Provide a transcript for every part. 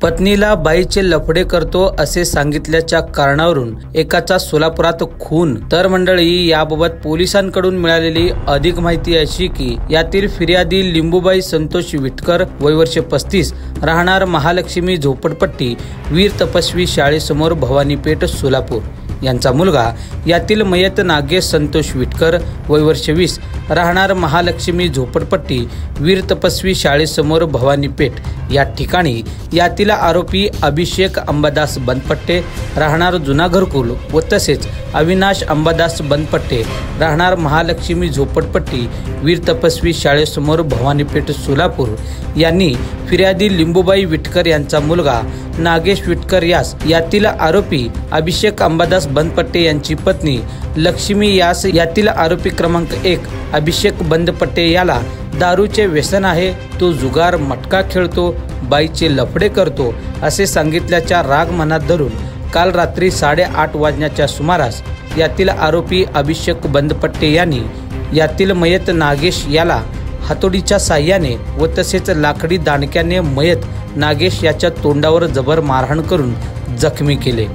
पत्नीला बाईचे लफडे करतो असे सांगितल्याच्या कारणावरून एकाचा सोलापुरात खून। तर मंडळी, याबाबत पोलिसांकडून मिळालेली अधिक माहिती अशी की यातील फिर्यादी लिंबूबाई संतोष विटकर, वय वर्ष 35, राहणार महालक्ष्मी झोपडपट्टी, वीर तपस्वी शाळेसमोर, भवानीपेठ, सोलापूर यांचा मुलगा यातील मयत नागेश संतोष विटकर, वय वर्ष 20, राहणार महालक्ष्मी झोपडपट्टी, वीर तपस्वी शाळेसमोर, भवानीपेठ या ठिकाणी यातील आरोपी अभिषेक अंबादास बनपट्टे, राहणार जुना घरकुल व तसेच अविनाश अंबादास बनपट्टे, राहणार महालक्ष्मी झोपडपट्टी, वीर तपस्वी शाळेसमोर, भवानीपेठ, सोलापूर यांनी फिर्यादी लिंबूबाई विटकर यांचा मुलगा नागेश विटकर यास यातील आरोपी अभिषेक अंबादास बनपट्टे यांची पत्नी लक्ष्मी यास यातील आरोपी क्रमांक 1 अभिषेक बनपट्टे याला दारूचे व्यसन आहे, तो जुगार मटका खेळतो, बाईचे लफडे करतो असे सांगितल्याच्या राग मनात धरून काल रात्री 8:30 वाजण्याच्या सुमारास यातील आरोपी अभिषेक बनपट्टे यांनी यातील मयत नागेश याला हातोडीच्या साह्याने व तसेच लाकडी दांडक्याने मयत नागेश याच्या तोंडावर जबर मारहाण करून जखमी केले।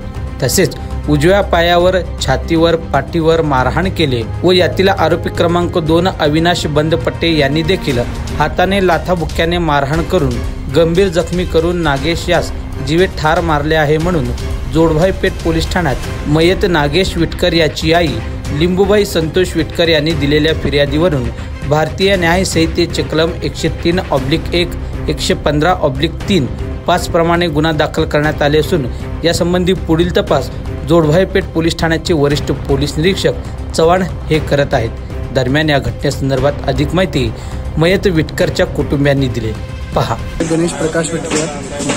तसेच उजव्या पायावर, छातीवर, पाठीवर मारहाण केले व यातील आरोपी क्रमांक 2 अविनाश बनपट्टे यांनी देखील हाताने लाथाबुक्क्याने मारहाण करून गंभीर जखमी करून नागेश यास जीवे ठार मारले आहे म्हणून जोडभाईपेठ पोलीस ठाण्यात मयत नागेश विटकर याची आई लिंबूबाई संतोष विटकर यांनी दिलेल्या फिर्यादीवरून भारतीय न्याय संहितेचे कलम 103/1, 115/3, 5 प्रमाणे गुन्हा दाखल करण्यात आले असून यासंबंधी पुढील तपास जोडभाईपेठ पोलीस ठाण्याचे वरिष्ठ पोलीस निरीक्षक चव्हाण हे करत आहेत। दरम्यान या घटनेसंदर्भात अधिक माहिती मयत विटकरच्या कुटुंबियांनी दिली। पहा। गणेश प्रकाश विटकर,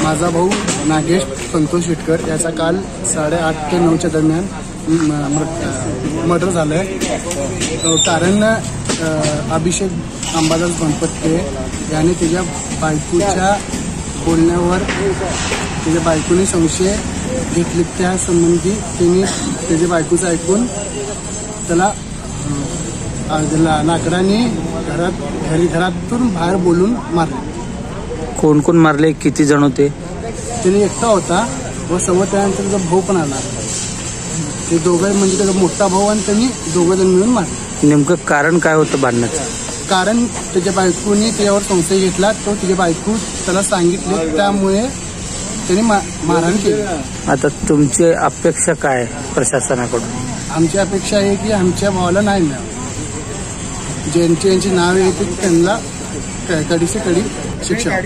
माझा भाऊ नागेश संतोष विटकर याचा काल 8:30 ते 9च्या दरम्यान मर्डर झालंय। कारण अभिषेक अंबादास बनपट्टे याने त्याच्या बायकोच्या बोलण्यावर त्याच्या बायकोने संशय घेतले, त्या संबंधी त्यांनी त्याच्या बायकोचं ऐकून त्याला लाकडाने घरातून बाहेर बोलून मारले। कोण कोण मारले, किती जण होते? त्याने एकटा होता व समोर त्यानंतर त्याचा भाऊ पण आला। ते दोघं म्हणजे त्याचा मोठा भाऊ आणि त्यांनी दोघं जण मिळून मारले। नेमकं कारण काय होतं भांडणाचं? कारण त्याच्या बायकोने त्याच्यावर संशय घेतला, तो त्याच्या बायको त्याला सांगितले, त्यामुळे त्यांनी मारहाण केली। आता तुमची अपेक्षा काय प्रशासनाकडून? आमची अपेक्षा आहे की आमच्या भावाला नाही मिळावं, ज्यांची नाव येते त्यांना कडी से कडी शिक्षा।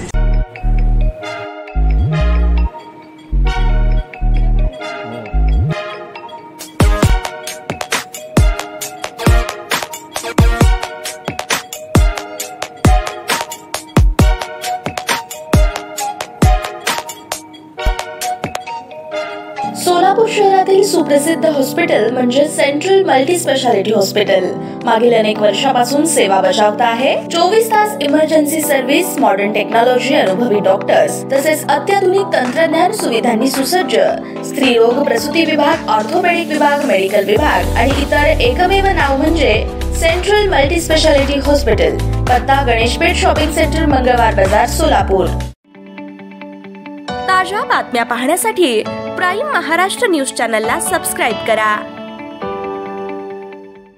सोलापूर शहरातील सुप्रसिद्ध हॉस्पिटल म्हणजे सेंट्रल मल्टी स्पेशालिटी हॉस्पिटल मागील अनेक वर्षापासून सेवा बजावत आहे। 24 तास इमर्जन्सी सर्व्हिस, मॉडर्न टेक्नॉलॉजी, अनुभवी डॉक्टर्स तसेच अत्याधुनिक तंत्रज्ञान सुविधांनी सुसज्ज स्त्रीरोग प्रसूती विभाग, ऑर्थोपेडिक विभाग, मेडिकल विभाग आणि इतर एकमेव नाव म्हणजे सेंट्रल मल्टी स्पेशालिटी हॉस्पिटल। पत्ता गणेशपेठ शॉपिंग सेंटर, मंगळवार बाजार, सोलापूर। ताज्या बातम्या पाहण्यासाठी प्राईम महाराष्ट्र न्यूज चॅनलला सबस्क्राईब करा।